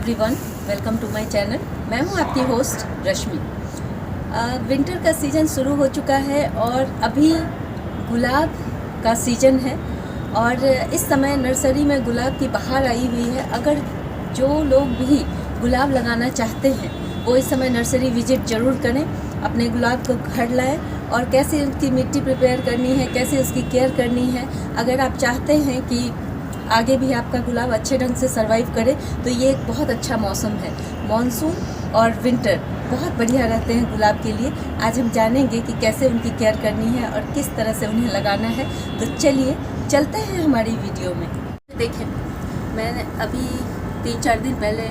Everyone, welcome to my channel. मैं हूं आपकी होस्ट रश्मि। विंटर का सीज़न शुरू हो चुका है और अभी गुलाब का सीज़न है और इस समय नर्सरी में गुलाब की बहार आई हुई है। अगर जो लोग भी गुलाब लगाना चाहते हैं वो इस समय नर्सरी विजिट ज़रूर करें, अपने गुलाब को घर लाएं और कैसे उसकी मिट्टी प्रिपेयर करनी है, कैसे उसकी केयर करनी है। अगर आप चाहते हैं कि आगे भी आपका गुलाब अच्छे ढंग से सर्वाइव करे तो ये एक बहुत अच्छा मौसम है। मॉनसून और विंटर बहुत बढ़िया रहते हैं गुलाब के लिए। आज हम जानेंगे कि कैसे उनकी केयर करनी है और किस तरह से उन्हें लगाना है। तो चलिए चलते हैं हमारी वीडियो में। देखें, मैंने अभी 3-4 दिन पहले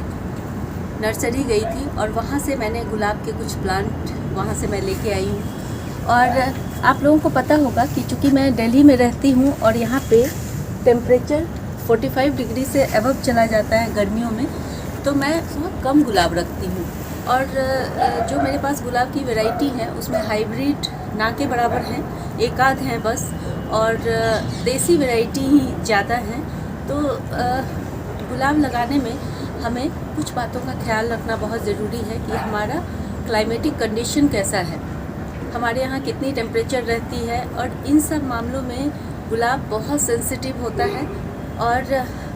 नर्सरी गई थी और वहाँ से मैंने गुलाब के कुछ प्लांट वहाँ से मैं लेके आई हूँ। और आप लोगों को पता होगा कि चूँकि मैं दिल्ली में रहती हूँ और यहाँ पे टेम्परेचर 45 डिग्री से अबव चला जाता है गर्मियों में, तो मैं बहुत कम गुलाब रखती हूँ। और जो मेरे पास गुलाब की वैरायटी है उसमें हाइब्रिड ना के बराबर हैं, एक आध हैं बस, और देसी वैरायटी ही ज़्यादा हैं। तो गुलाब लगाने में हमें कुछ बातों का ख्याल रखना बहुत ज़रूरी है कि हमारा क्लाइमेटिक कंडीशन कैसा है, हमारे यहाँ कितनी टेम्परेचर रहती है। और इन सब मामलों में गुलाब बहुत सेंसिटिव होता है और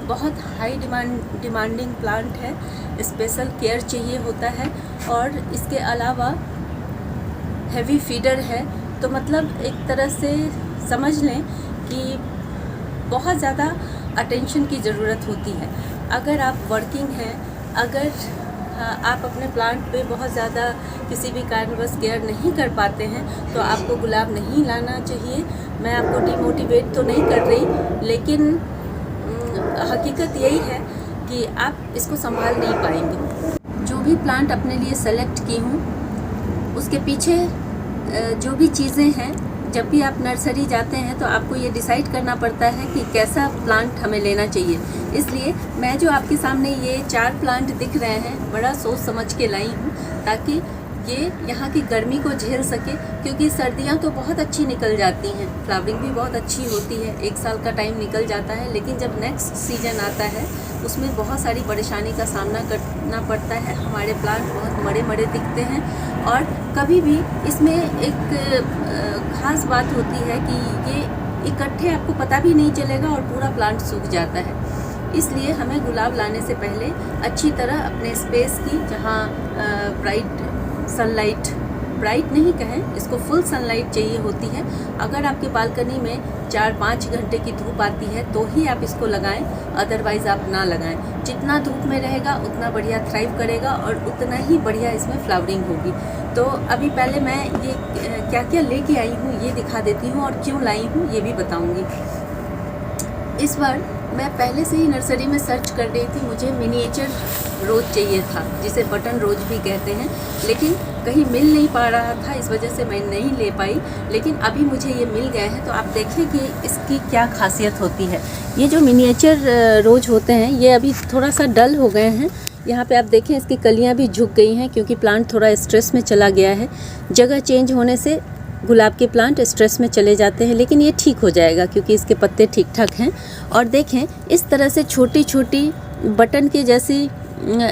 बहुत हाई डिमांडिंग प्लांट है, स्पेशल केयर चाहिए होता है। और इसके अलावा हैवी फीडर है, तो मतलब एक तरह से समझ लें कि बहुत ज़्यादा अटेंशन की ज़रूरत होती है। अगर आप वर्किंग हैं, अगर आप अपने प्लांट पे बहुत ज़्यादा किसी भी कारणवश केयर नहीं कर पाते हैं तो आपको गुलाब नहीं लाना चाहिए। मैं आपको डिमोटिवेट तो नहीं कर रही, लेकिन हकीकत यही है कि आप इसको संभाल नहीं पाएंगे। जो भी प्लांट अपने लिए सेलेक्ट की हूँ उसके पीछे जो भी चीज़ें हैं, जब भी आप नर्सरी जाते हैं तो आपको ये डिसाइड करना पड़ता है कि कैसा प्लांट हमें लेना चाहिए। इसलिए मैं जो आपके सामने ये 4 प्लांट दिख रहे हैं बड़ा सोच समझ के लाई हूँ, ताकि ये यहाँ की गर्मी को झेल सके। क्योंकि सर्दियाँ तो बहुत अच्छी निकल जाती हैं, फ्लावरिंग भी बहुत अच्छी होती है, 1 साल का टाइम निकल जाता है, लेकिन जब नेक्स्ट सीजन आता है उसमें बहुत सारी परेशानी का सामना करना पड़ता है। हमारे प्लांट बहुत मरे मरे दिखते हैं और कभी भी इसमें एक ख़ास बात होती है कि ये इकट्ठे आपको पता भी नहीं चलेगा और पूरा प्लांट सूख जाता है। इसलिए हमें गुलाब लाने से पहले अच्छी तरह अपने स्पेस की, जहाँ ब्राइट सनलाइट, ब्राइट नहीं कहें, इसको फुल सनलाइट चाहिए होती है। अगर आपके बालकनी में 4-5 घंटे की धूप आती है तो ही आप इसको लगाएं, अदरवाइज़ आप ना लगाएं। जितना धूप में रहेगा उतना बढ़िया थ्राइव करेगा और उतना ही बढ़िया इसमें फ्लावरिंग होगी। तो अभी पहले मैं ये क्या क्या लेके आई हूँ ये दिखा देती हूँ और क्यों लाई हूँ ये भी बताऊँगी। इस बार मैं पहले से ही नर्सरी में सर्च कर रही थी, मुझे मिनिएचर रोज़ चाहिए था, जिसे बटन रोज़ भी कहते हैं, लेकिन कहीं मिल नहीं पा रहा था, इस वजह से मैं नहीं ले पाई। लेकिन अभी मुझे ये मिल गए हैं, तो आप देखिए कि इसकी क्या खासियत होती है। ये जो मिनिएचर रोज़ होते हैं ये अभी थोड़ा सा डल हो गए हैं। यहाँ पे आप देखें इसकी कलियाँ भी झुक गई हैं क्योंकि प्लांट थोड़ा स्ट्रेस में चला गया है। जगह चेंज होने से गुलाब के प्लांट स्ट्रेस में चले जाते हैं, लेकिन ये ठीक हो जाएगा क्योंकि इसके पत्ते ठीक ठाक हैं। और देखें इस तरह से छोटी छोटी बटन के जैसी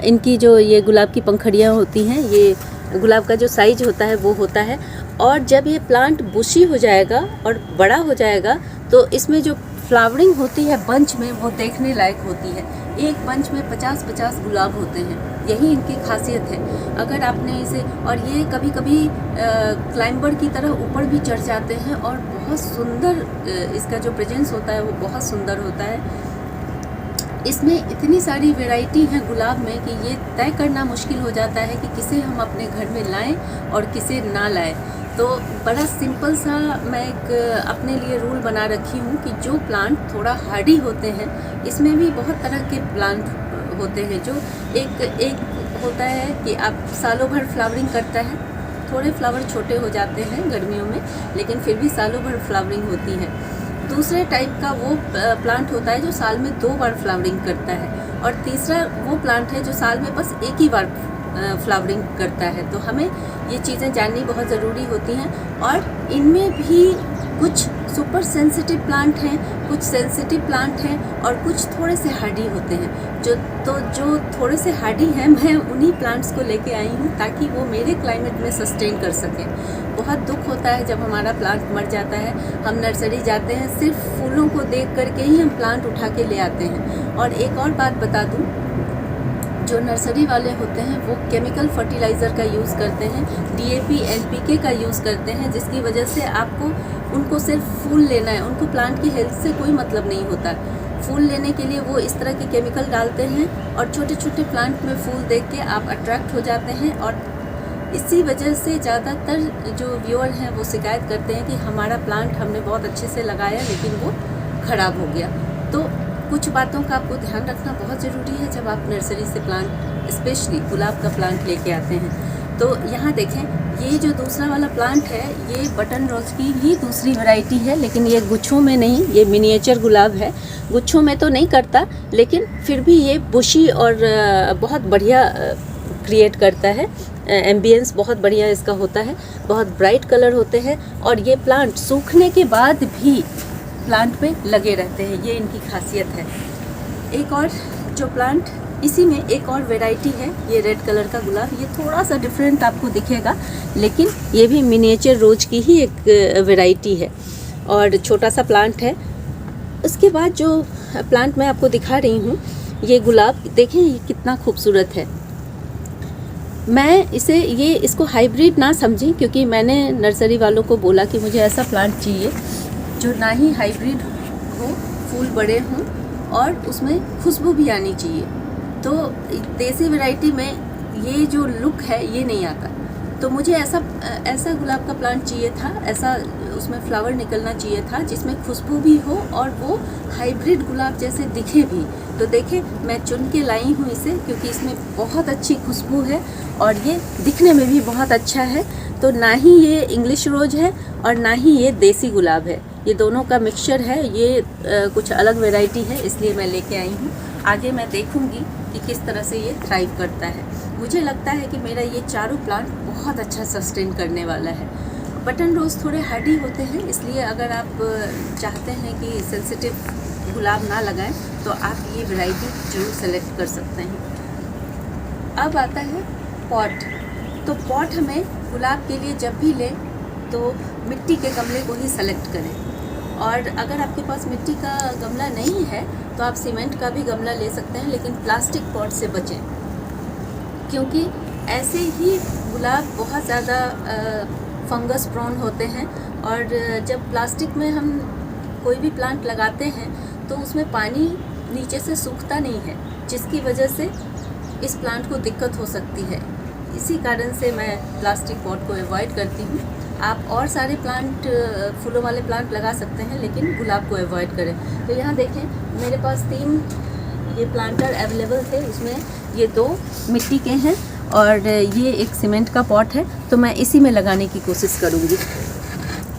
इनकी जो ये गुलाब की पंखड़ियाँ होती हैं, ये गुलाब का जो साइज होता है वो होता है। और जब ये प्लांट बुशी हो जाएगा और बड़ा हो जाएगा तो इसमें जो फ्लावरिंग होती है बंच में, वो देखने लायक होती है। एक बंच में 50-50 गुलाब होते हैं, यही इनकी खासियत है। अगर आपने इसे, और ये कभी कभी क्लाइंबर की तरह ऊपर भी चढ़ जाते हैं और बहुत सुंदर इसका जो प्रेजेंस होता है वो बहुत सुंदर होता है। इसमें इतनी सारी वैरायटी है गुलाब में कि ये तय करना मुश्किल हो जाता है कि किसे हम अपने घर में लाएं और किसे ना लाएं। तो बड़ा सिंपल सा मैं एक अपने लिए रूल बना रखी हूँ कि जो प्लांट थोड़ा हार्डी होते हैं, इसमें भी बहुत तरह के प्लांट होते हैं। जो एक होता है कि आप सालों भर फ्लावरिंग करता है, थोड़े फ्लावर छोटे हो जाते हैं गर्मियों में, लेकिन फिर भी सालों भर फ्लावरिंग होती है। दूसरे टाइप का वो प्लांट होता है जो साल में 2 बार फ्लावरिंग करता है। और तीसरा वो प्लांट है जो साल में बस 1 ही बार फ्लावरिंग करता है। तो हमें ये चीज़ें जाननी बहुत ज़रूरी होती हैं। और इनमें भी कुछ सुपर सेंसिटिव प्लांट हैं, कुछ सेंसिटिव प्लांट हैं और कुछ थोड़े से हार्डी होते हैं। जो थोड़े से हार्डी हैं, मैं उन्हीं प्लांट्स को लेके आई हूँ ताकि वो मेरे क्लाइमेट में सस्टेन कर सकें। बहुत दुख होता है जब हमारा प्लांट मर जाता है। हम नर्सरी जाते हैं, सिर्फ फूलों को देख करके ही हम प्लांट उठा के ले आते हैं। और एक और बात बता दूँ, जो नर्सरी वाले होते हैं वो केमिकल फर्टिलाइज़र का यूज़ करते हैं, DAP NPK का यूज़ करते हैं, जिसकी वजह से आपको उनको सिर्फ फूल लेना है, उनको प्लांट की हेल्थ से कोई मतलब नहीं होता। फूल लेने के लिए वो इस तरह के केमिकल डालते हैं और छोटे छोटे प्लांट में फूल देख के आप अट्रैक्ट हो जाते हैं। और इसी वजह से ज़्यादातर जो व्यूअर हैं वो शिकायत करते हैं कि हमारा प्लांट हमने बहुत अच्छे से लगाया लेकिन वो ख़राब हो गया। तो कुछ बातों का आपको ध्यान रखना बहुत ज़रूरी है जब आप नर्सरी से प्लांट, स्पेशली गुलाब का प्लांट लेके आते हैं। तो यहाँ देखें, ये जो दूसरा वाला प्लांट है ये बटन रोज की ही दूसरी वैरायटी है, लेकिन ये गुच्छों में नहीं, ये मिनिएचर गुलाब है। गुच्छों में तो नहीं करता, लेकिन फिर भी ये बुशी और बहुत बढ़िया क्रिएट करता है। एम्बियंस बहुत बढ़िया इसका होता है, बहुत ब्राइट कलर होते हैं और ये प्लांट सूखने के बाद भी प्लांट पे लगे रहते हैं, ये इनकी खासियत है। एक और जो प्लांट, इसी में एक और वैरायटी है, ये रेड कलर का गुलाब। ये थोड़ा सा डिफरेंट आपको दिखेगा, लेकिन ये भी मिनिएचर रोज की ही एक वैरायटी है और छोटा सा प्लांट है। उसके बाद जो प्लांट मैं आपको दिखा रही हूँ, ये गुलाब देखें, ये कितना खूबसूरत है। मैं इसको हाइब्रिड ना समझें, क्योंकि मैंने नर्सरी वालों को बोला कि मुझे ऐसा प्लांट चाहिए जो ना ही हाइब्रिड हो, फूल बड़े हों और उसमें खुशबू भी आनी चाहिए। तो देसी वैरायटी में ये जो लुक है ये नहीं आता। तो मुझे ऐसा गुलाब का प्लांट चाहिए था, ऐसा उसमें फ्लावर निकलना चाहिए था जिसमें खुशबू भी हो और वो हाइब्रिड गुलाब जैसे दिखे भी। तो देखें, मैं चुन के लाई हूँ इसे, क्योंकि इसमें बहुत अच्छी खुशबू है और ये दिखने में भी बहुत अच्छा है। तो ना ही ये इंग्लिश रोज है और ना ही ये देसी गुलाब है, ये दोनों का मिक्सचर है। ये कुछ अलग वैरायटी है, इसलिए मैं लेके आई हूँ। आगे मैं देखूँगी कि किस तरह से ये थ्राइव करता है। मुझे लगता है कि मेरा ये चारों प्लांट बहुत अच्छा सस्टेन करने वाला है। बटन रोज़ थोड़े हार्डी होते हैं, इसलिए अगर आप चाहते हैं कि सेंसिटिव गुलाब ना लगाएं तो आप ये वैरायटी जरूर सेलेक्ट कर सकते हैं। अब आता है पॉट। तो पॉट हमें गुलाब के लिए जब भी लें तो मिट्टी के गमले को ही सेलेक्ट करें। और अगर आपके पास मिट्टी का गमला नहीं है तो आप सीमेंट का भी गमला ले सकते हैं, लेकिन प्लास्टिक पॉट से बचें, क्योंकि ऐसे ही गुलाब बहुत ज़्यादा फंगस प्रोन होते हैं। और जब प्लास्टिक में हम कोई भी प्लांट लगाते हैं तो उसमें पानी नीचे से सूखता नहीं है, जिसकी वजह से इस प्लांट को दिक्कत हो सकती है। इसी कारण से मैं प्लास्टिक पॉट को अवॉइड करती हूँ। आप और सारे प्लांट, फूलों वाले प्लांट लगा सकते हैं, लेकिन गुलाब को अवॉइड करें। तो यहाँ देखें, मेरे पास 3 ये प्लांटर अवेलेबल थे, उसमें ये 2 मिट्टी के हैं और ये एक सीमेंट का पॉट है। तो मैं इसी में लगाने की कोशिश करूँगी।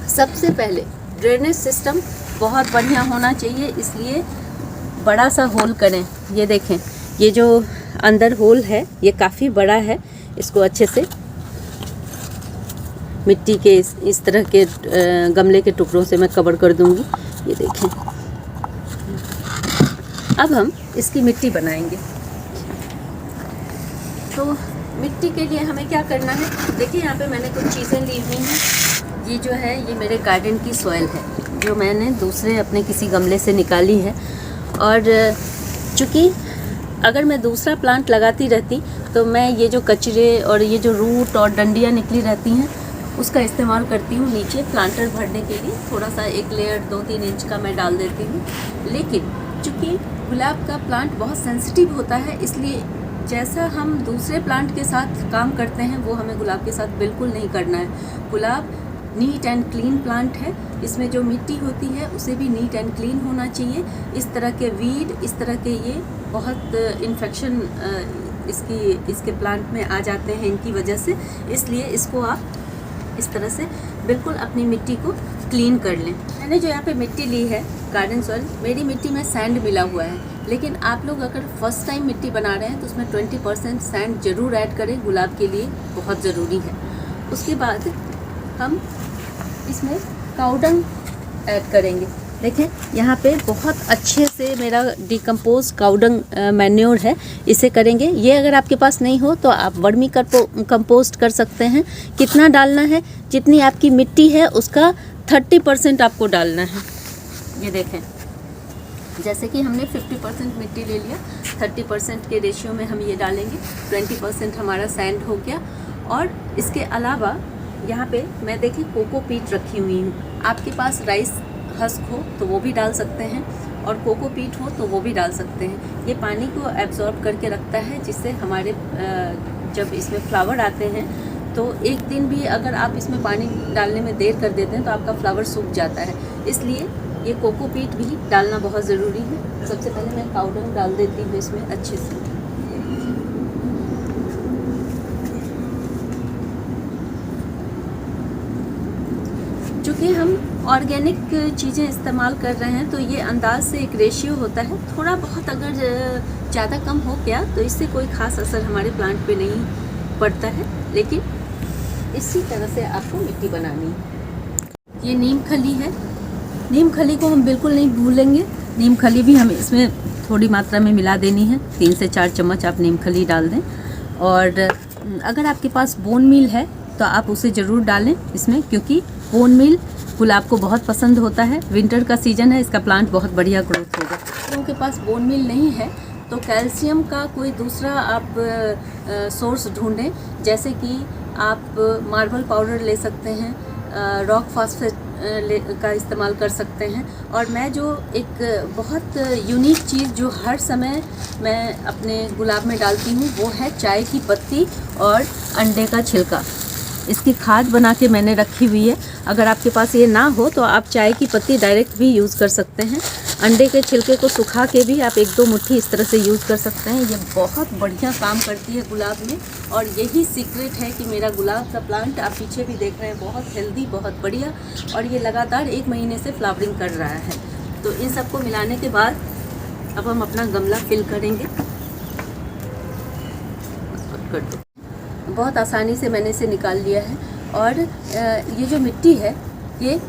सबसे पहले ड्रेनेज सिस्टम बहुत बढ़िया होना चाहिए, इसलिए बड़ा सा होल करें। ये देखें, ये जो अंदर होल है ये काफ़ी बड़ा है। इसको अच्छे से मिट्टी के इस तरह के गमले के टुकड़ों से मैं कवर कर दूंगी। ये देखें, अब हम इसकी मिट्टी बनाएंगे। तो मिट्टी के लिए हमें क्या करना है, देखिए यहाँ पे मैंने कुछ चीज़ें ली हुई हैं। ये जो है ये मेरे गार्डन की सॉइल है, जो मैंने दूसरे अपने किसी गमले से निकाली है। और चूँकि अगर मैं दूसरा प्लांट लगाती रहती तो मैं ये जो कचरे और ये जो रूट और डंडियाँ निकली रहती हैं उसका इस्तेमाल करती हूँ नीचे प्लांटर भरने के लिए। थोड़ा सा एक लेयर 2-3 इंच का मैं डाल देती हूँ। लेकिन चूँकि गुलाब का प्लांट बहुत सेंसिटिव होता है, इसलिए जैसा हम दूसरे प्लांट के साथ काम करते हैं वो हमें गुलाब के साथ बिल्कुल नहीं करना है। गुलाब नीट एंड क्लीन प्लांट है, इसमें जो मिट्टी होती है उसे भी नीट एंड क्लीन होना चाहिए। इस तरह के वीड, इस तरह के ये बहुत इन्फेक्शन इसके प्लांट में आ जाते हैं इनकी वजह से, इसलिए इसको आप इस तरह से बिल्कुल अपनी मिट्टी को क्लीन कर लें। मैंने जो यहाँ पे मिट्टी ली है गार्डन सॉइल, मेरी मिट्टी में सैंड मिला हुआ है, लेकिन आप लोग अगर फर्स्ट टाइम मिट्टी बना रहे हैं तो उसमें 20% सैंड ज़रूर ऐड करें, गुलाब के लिए बहुत ज़रूरी है। उसके बाद हम इसमें काउडंग ऐड करेंगे। देखें यहाँ पे बहुत अच्छे से मेरा डिकम्पोज काउडंग मैन्योर है, इसे करेंगे। ये अगर आपके पास नहीं हो तो आप वर्मी कंपोस्ट कर सकते हैं। कितना डालना है? जितनी आपकी मिट्टी है उसका 30% आपको डालना है। ये देखें, जैसे कि हमने 50% मिट्टी ले लिया, 30% के रेशियो में हम ये डालेंगे। 20% हमारा सैंड हो गया। और इसके अलावा यहाँ पे मैं देखिए कोकोपीट रखी हुई हूँ। आपके पास राइस हस्क हो तो वो भी डाल सकते हैं, और कोकोपीट हो तो वो भी डाल सकते हैं। ये पानी को एब्जॉर्ब करके रखता है, जिससे हमारे जब इसमें फ्लावर आते हैं तो एक दिन भी अगर आप इसमें पानी डालने में देर कर देते हैं तो आपका फ्लावर सूख जाता है। इसलिए ये कोकोपीट भी डालना बहुत ज़रूरी है। सबसे पहले मैं काउडंग डाल देती हूँ इसमें अच्छे से। चूँकि हम ऑर्गेनिक चीज़ें इस्तेमाल कर रहे हैं तो ये अंदाज से एक रेशियो होता है। थोड़ा बहुत अगर ज़्यादा कम हो गया तो इससे कोई ख़ास असर हमारे प्लांट पे नहीं पड़ता है, लेकिन इसी तरह से आपको मिट्टी बनानी है। ये नीम खली है, नीम खली को हम बिल्कुल नहीं भूलेंगे। नीम खली भी हमें इसमें थोड़ी मात्रा में मिला देनी है। 3 से 4 चम्मच आप नीम खली डाल दें। और अगर आपके पास बोन मील है तो आप उसे ज़रूर डालें इसमें, क्योंकि बोन मील गुलाब को बहुत पसंद होता है। विंटर का सीज़न है, इसका प्लांट बहुत बढ़िया ग्रोथ होगा। लोगों के पास बोन मील नहीं है तो कैल्शियम का कोई दूसरा आप सोर्स ढूंढें, जैसे कि आप मार्बल पाउडर ले सकते हैं, रॉक फास्फेट का इस्तेमाल कर सकते हैं। और मैं जो एक बहुत यूनिक चीज़ जो हर समय मैं अपने गुलाब में डालती हूँ वो है चाय की पत्ती और अंडे का छिलका। इसकी खाद बना के मैंने रखी हुई है। अगर आपके पास ये ना हो तो आप चाय की पत्ती डायरेक्ट भी यूज़ कर सकते हैं। अंडे के छिलके को सुखा के भी आप 1-2 मुट्ठी इस तरह से यूज़ कर सकते हैं। ये बहुत बढ़िया काम करती है गुलाब में, और यही सीक्रेट है कि मेरा गुलाब का प्लांट आप पीछे भी देख रहे हैं बहुत हेल्दी, बहुत बढ़िया, और ये लगातार 1 महीने से फ्लावरिंग कर रहा है। तो इन सबको मिलाने के बाद अब हम अपना गमला फिल करेंगे। कर दो, बहुत आसानी से मैंने इसे निकाल लिया है। और ये जो मिट्टी है ये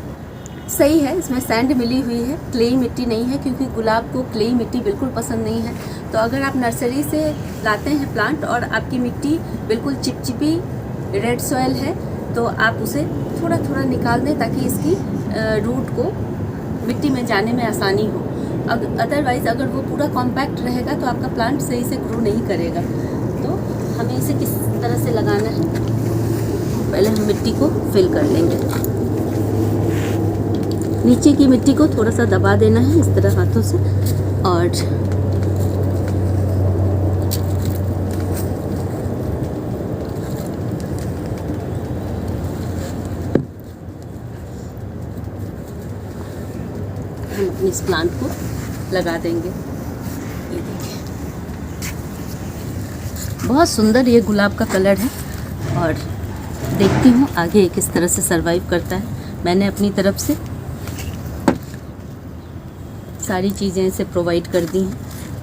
सही है, इसमें सैंड मिली हुई है, क्लेई मिट्टी नहीं है, क्योंकि गुलाब को क्लेई मिट्टी बिल्कुल पसंद नहीं है। तो अगर आप नर्सरी से लाते हैं प्लांट और आपकी मिट्टी बिल्कुल चिपचिपी रेड सॉइल है तो आप उसे थोड़ा थोड़ा निकाल दें, ताकि इसकी रूट को मिट्टी में जाने में आसानी हो। अदरवाइज़ अगर वो पूरा कॉम्पैक्ट रहेगा तो आपका प्लांट सही से ग्रो नहीं करेगा। तो हमें इसे किस तरह से लगाना है, पहले हम मिट्टी को फिल कर लेंगे। नीचे की मिट्टी को थोड़ा सा दबा देना है इस तरह हाथों से, और हम अपने इस प्लांट को लगा देंगे। ये देखिए बहुत सुंदर ये गुलाब का कलर है, और देखती हूँ आगे किस तरह से सरवाइव करता है। मैंने अपनी तरफ से सारी चीज़ें इसे प्रोवाइड कर दी हैं।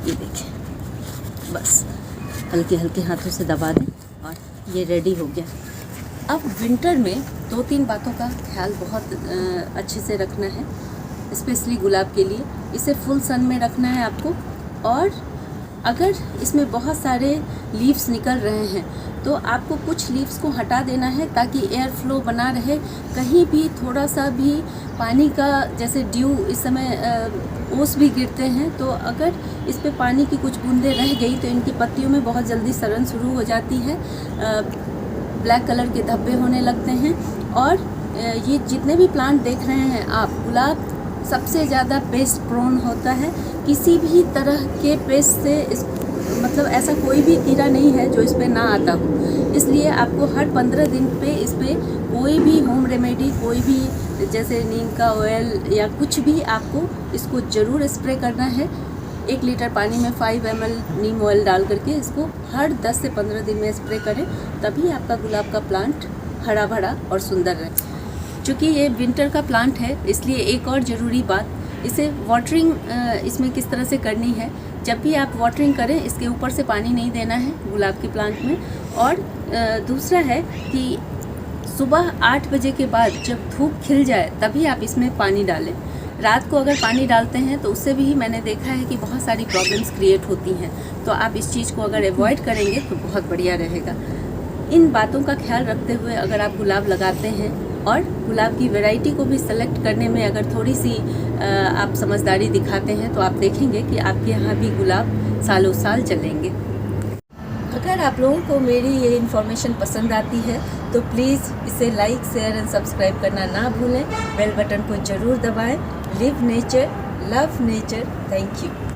ये देखिए, बस हल्के हल्के हाथों से दबा दें और ये रेडी हो गया। अब विंटर में 2-3 बातों का ख्याल बहुत अच्छे से रखना है, स्पेशली गुलाब के लिए। इसे फुल सन में रखना है आपको, और अगर इसमें बहुत सारे लीव्स निकल रहे हैं तो आपको कुछ लीव्स को हटा देना है, ताकि एयर फ्लो बना रहे। कहीं भी थोड़ा सा भी पानी का, जैसे ड्यू इस समय ओस भी गिरते हैं, तो अगर इस पे पानी की कुछ बूंदें रह गई तो इनकी पत्तियों में बहुत जल्दी सड़न शुरू हो जाती है, ब्लैक कलर के धब्बे होने लगते हैं। और ये जितने भी प्लांट देख रहे हैं आप, गुलाब सबसे ज़्यादा पेस्ट प्रोन होता है। किसी भी तरह के पेस्ट से मतलब ऐसा कोई भी कीड़ा नहीं है जो इस पे ना आता हो। इसलिए आपको हर 15 दिन पे इस पे कोई भी होम रेमेडी, कोई भी जैसे नीम का ऑयल या कुछ भी, आपको इसको ज़रूर स्प्रे करना है। 1 लीटर पानी में 5 ml नीम ऑयल डाल करके इसको हर 10 से 15 दिन में स्प्रे करें, तभी आपका गुलाब का प्लांट हरा भरा और सुंदर रहे। चूँकि ये विंटर का प्लांट है, इसलिए एक और ज़रूरी बात, इसे वाटरिंग इसमें किस तरह से करनी है। जब भी आप वाटरिंग करें, इसके ऊपर से पानी नहीं देना है गुलाब के प्लांट में। और दूसरा है कि सुबह 8 बजे के बाद जब धूप खिल जाए तभी आप इसमें पानी डालें। रात को अगर पानी डालते हैं तो उससे भी मैंने देखा है कि बहुत सारी प्रॉब्लम्स क्रिएट होती हैं। तो आप इस चीज़ को अगर अवॉइड करेंगे तो बहुत बढ़िया रहेगा। इन बातों का ख्याल रखते हुए अगर आप गुलाब लगाते हैं और गुलाब की वैरायटी को भी सेलेक्ट करने में अगर थोड़ी सी आप समझदारी दिखाते हैं तो आप देखेंगे कि आपके यहाँ भी गुलाब सालों साल चलेंगे। अगर आप लोगों को मेरी ये इन्फॉर्मेशन पसंद आती है तो प्लीज़ इसे लाइक, शेयर एंड सब्सक्राइब करना ना भूलें। बेल बटन को ज़रूर दबाएं। Live nature, love nature. Thank you.